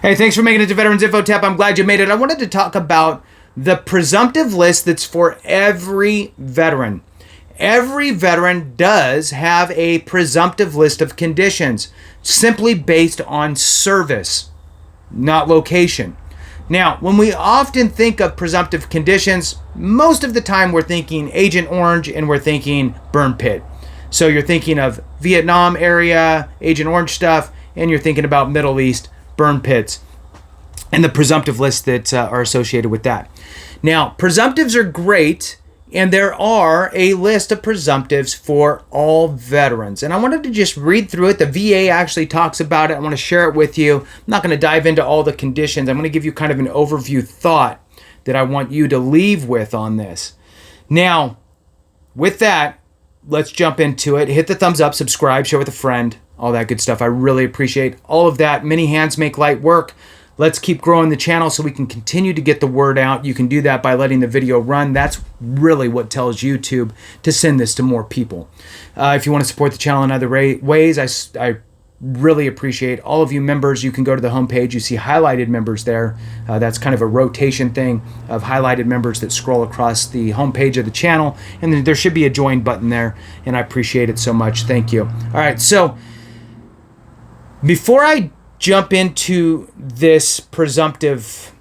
Hey, thanks for making it to Veterans Info Tap. I'm glad you made it. I wanted to talk about the presumptive list that's for every veteran. Every veteran does have a presumptive list of conditions, simply based on service, not location. Now, when we often think of presumptive conditions, most of the time we're thinking Agent Orange and we're thinking burn pit. So you're thinking of Vietnam area, Agent Orange stuff, and you're thinking about Middle East burn pits and the presumptive lists that are associated with that. Now, presumptives are great, and there are a list of presumptives for all veterans. And I wanted to just read through it. The VA actually talks about it. I want to share it with you. I'm not going to dive into all the conditions. I'm going to give you kind of an overview thought that I want you to leave with on this. Now, with that, let's jump into it. Hit the thumbs up, subscribe, share with a friend, all that good stuff. I really appreciate all of that. Many hands make light work. Let's keep growing the channel so we can continue to get the word out. You can do that by letting the video run. That's really what tells YouTube to send this to more people. If you want to support the channel in other ways, I really appreciate all of you members. You can go to the homepage. You see highlighted members there. That's kind of a rotation thing of highlighted members that scroll across the homepage of the channel. And then there should be a join button there. And I appreciate it so much. Thank you. All right. So before I jump into this presumptive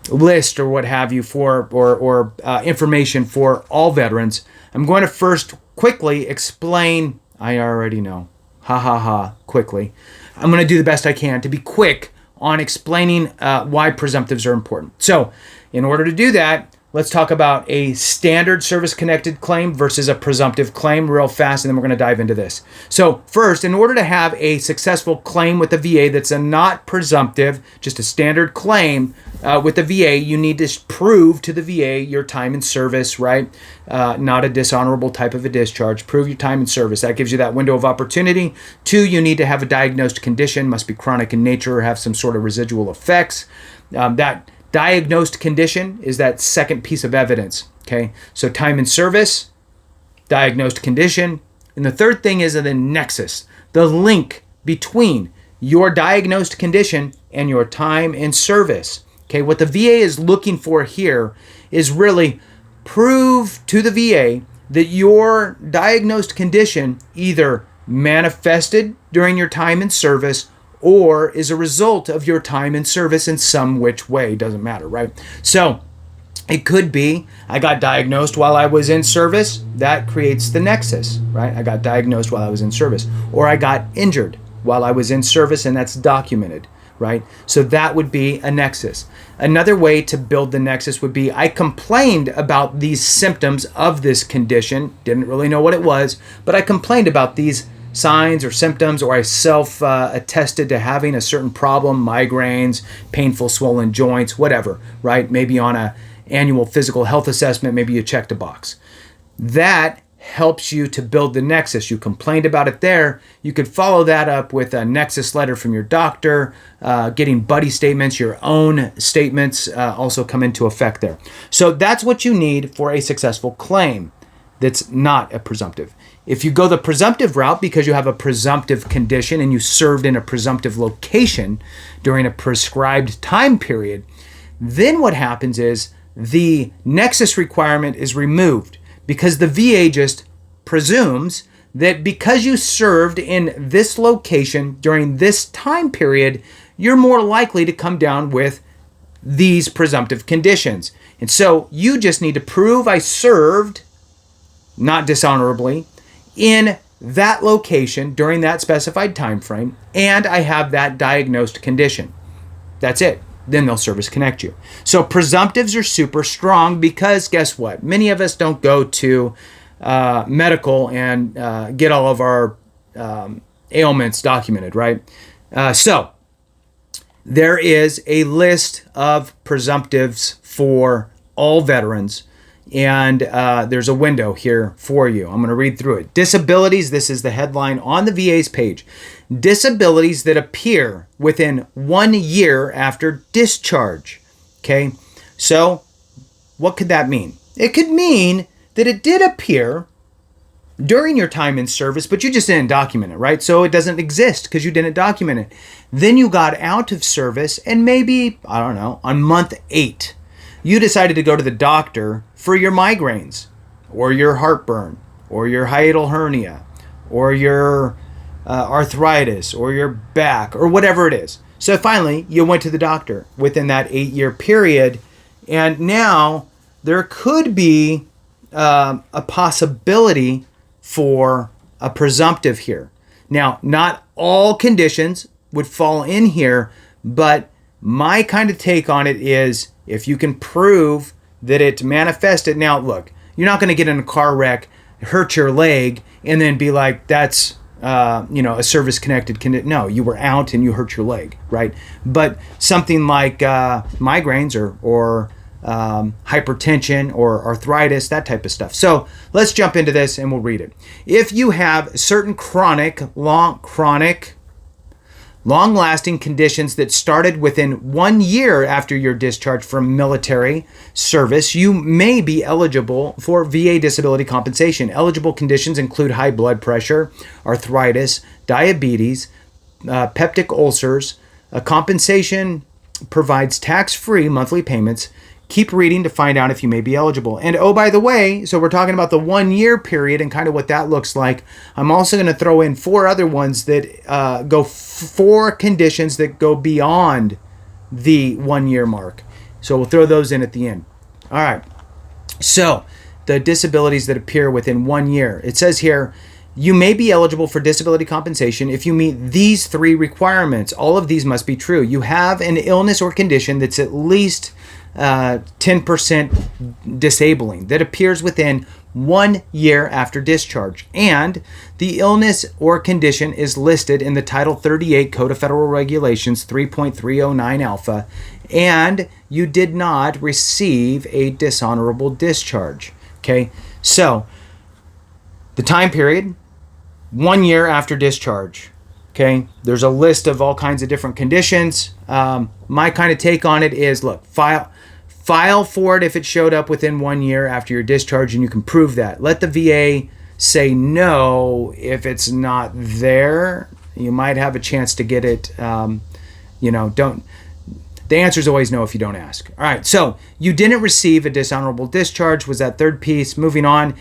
list or what have you for or information for all veterans, I'm going to first quickly explain. I already know. Quickly. I'm going to do the best I can to be quick on explaining why presumptives are important. So in order to do that, let's talk about a standard service-connected claim versus a presumptive claim real fast, and then we're going to dive into this. So first, in order to have a successful claim with the VA that's a not presumptive, just a standard claim with the VA, you need to prove to the VA your time in service, right? Not a dishonorable type of a discharge. Prove your time in service. That gives you that window of opportunity. 2, you need to have a diagnosed condition, must be chronic in nature or have some sort of residual effects. That diagnosed condition is that second piece of evidence, okay? So time in service, diagnosed condition, and the third thing is the nexus, the link between your diagnosed condition and your time in service, okay? What the VA is looking for here is really prove to the VA that your diagnosed condition either manifested during your time in service or is a result of your time in service in some which way. Doesn't matter, right? So it could be I got diagnosed while I was in service. That creates the nexus, right? I got diagnosed while I was in service. Or I got injured while I was in service, and that's documented, right? So that would be a nexus. Another way to build the nexus would be I complained about these symptoms of this condition. Didn't really know what it was, but I complained about these signs or symptoms, or I self-attested to having a certain problem, migraines, painful swollen joints, whatever, right? Maybe on a annual physical health assessment, maybe you checked a box. That helps you to build the nexus. You complained about it there. You could follow that up with a nexus letter from your doctor, getting buddy statements, your own statements also come into effect there. So that's what you need for a successful claim that's not a presumptive. If you go the presumptive route because you have a presumptive condition and you served in a presumptive location during a prescribed time period, then what happens is the nexus requirement is removed because the VA just presumes that because you served in this location during this time period, you're more likely to come down with these presumptive conditions. And so you just need to prove I served, not dishonorably, in that location during that specified time frame, and I have that diagnosed condition. That's it. Then they'll service connect you. So presumptives are super strong because guess what? Many of us don't go to medical and get all of our ailments documented, right? So there is a list of presumptives for all veterans. And there's a window here for you. I'm going to read through it. Disabilities, this is the headline on the VA's page. Disabilities that appear within 1 year after discharge. Okay, so what could that mean? It could mean that it did appear during your time in service, but you just didn't document it, right? So it doesn't exist because you didn't document it. Then you got out of service, and maybe, I don't know, on month 8, you decided to go to the doctor for your migraines, or your heartburn, or your hiatal hernia, or your arthritis, or your back, or whatever it is. So finally, you went to the doctor within that 8-year period, and now there could be a possibility for a presumptive here. Now, not all conditions would fall in here, but my kind of take on it is if you can prove that it manifested. Now, look, you're not going to get in a car wreck, hurt your leg, and then be like, that's a service-connected condition. No, you were out and you hurt your leg, right? But something like migraines or hypertension or arthritis, that type of stuff. So let's jump into this and we'll read it. If you have certain long-lasting conditions that started within 1 year after your discharge from military service, you may be eligible for VA disability compensation. Eligible conditions include high blood pressure, arthritis, diabetes, peptic ulcers. Compensation provides tax-free monthly payments. Keep reading to find out if you may be eligible. And oh, by the way, so we're talking about the 1 year period and kind of what that looks like. I'm also going to throw in 4 other ones that go 4 conditions that go beyond the 1 year mark. So we'll throw those in at the end. All right. So the disabilities that appear within 1 year. It says here, you may be eligible for disability compensation if you meet these 3 requirements. All of these must be true. You have an illness or condition that's at least 10% disabling that appears within 1 year after discharge, and the illness or condition is listed in the Title 38 Code of Federal Regulations 3.309 alpha, and you did not receive a dishonorable discharge. Okay, so the time period, 1 year after discharge. Okay, there's a list of all kinds of different conditions. My kind of take on it is, look, file for it if it showed up within 1 year after your discharge, and you can prove that. Let the VA say no if it's not there. You might have a chance to get it. The answer is always no if you don't ask. All right, so you didn't receive a dishonorable discharge was that third piece. Moving on.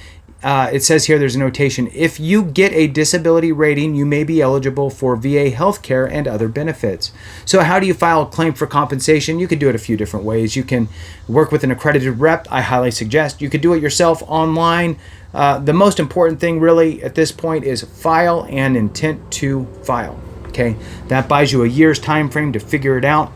It says here there's a notation. If you get a disability rating, you may be eligible for VA healthcare and other benefits. So how do you file a claim for compensation? You could do it a few different ways. You can work with an accredited rep. I highly suggest. You could do it yourself online. The most important thing really at this point is file and intent to file. Okay, that buys you a year's time frame to figure it out.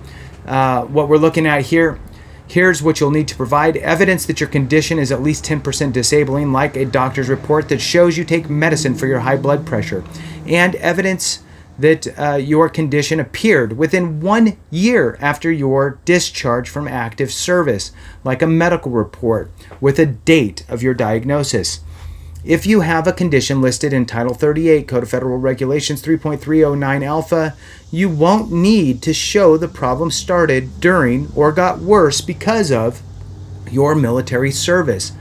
What we're looking at here, here's what you'll need to provide. Evidence that your condition is at least 10% disabling, like a doctor's report that shows you take medicine for your high blood pressure. And evidence that your condition appeared within 1 year after your discharge from active service, like a medical report with a date of your diagnosis. If you have a condition listed in Title 38 Code of Federal Regulations 3.309 alpha, you won't need to show the problem started during or got worse because of your military service.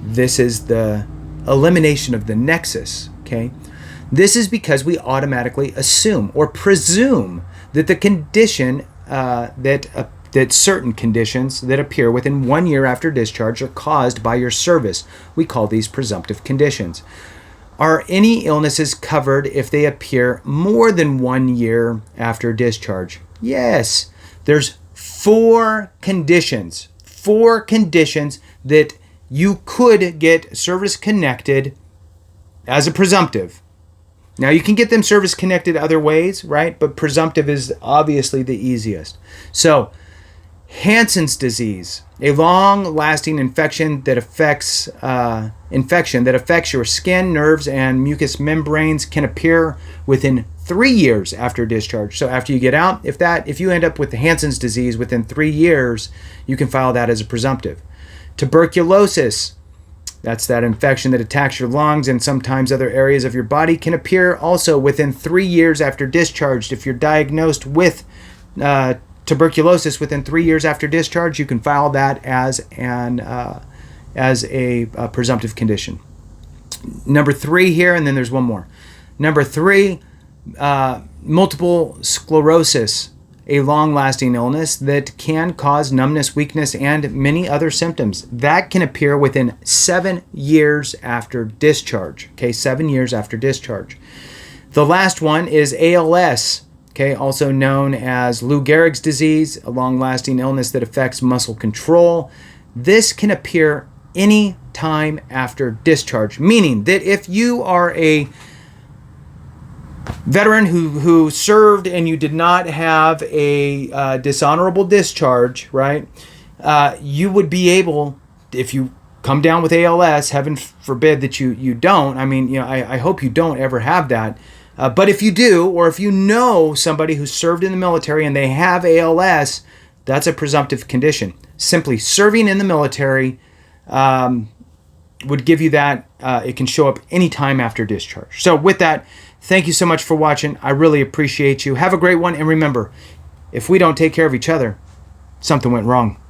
This is the elimination of the nexus, okay? This is because we automatically assume or presume that the condition that certain conditions that appear within 1 year after discharge are caused by your service. We call these presumptive conditions. Are any illnesses covered if they appear more than 1 year after discharge? Yes. There's 4 conditions that you could get service-connected as a presumptive. Now, you can get them service-connected other ways, right? But presumptive is obviously the easiest. So, Hansen's disease, a long-lasting infection that affects your skin, nerves, and mucous membranes, can appear within 3 years after discharge. So after you get out, if you end up with the Hansen's disease within 3 years, you can file that as a presumptive. Tuberculosis, that's that infection that attacks your lungs and sometimes other areas of your body, can appear also within 3 years after discharge. If you're diagnosed with tuberculosis within 3 years after discharge, you can file that as a presumptive condition. Number 3 here, and then there's one more. Number 3, multiple sclerosis, a long-lasting illness that can cause numbness, weakness, and many other symptoms. That can appear within 7 years after discharge. Okay, 7 years after discharge. The last one is ALS, okay, also known as Lou Gehrig's disease, a long-lasting illness that affects muscle control. This can appear any time after discharge, meaning that if you are a veteran who served and you did not have a dishonorable discharge, right, you would be able, if you come down with ALS, heaven forbid that you don't, I mean, I hope you don't ever have that, but if you do, or if you know somebody who served in the military and they have ALS, that's a presumptive condition. Simply serving in the military would give you that. It can show up anytime after discharge. So with that, thank you so much for watching. I really appreciate you. Have a great one. And remember, if we don't take care of each other, something went wrong.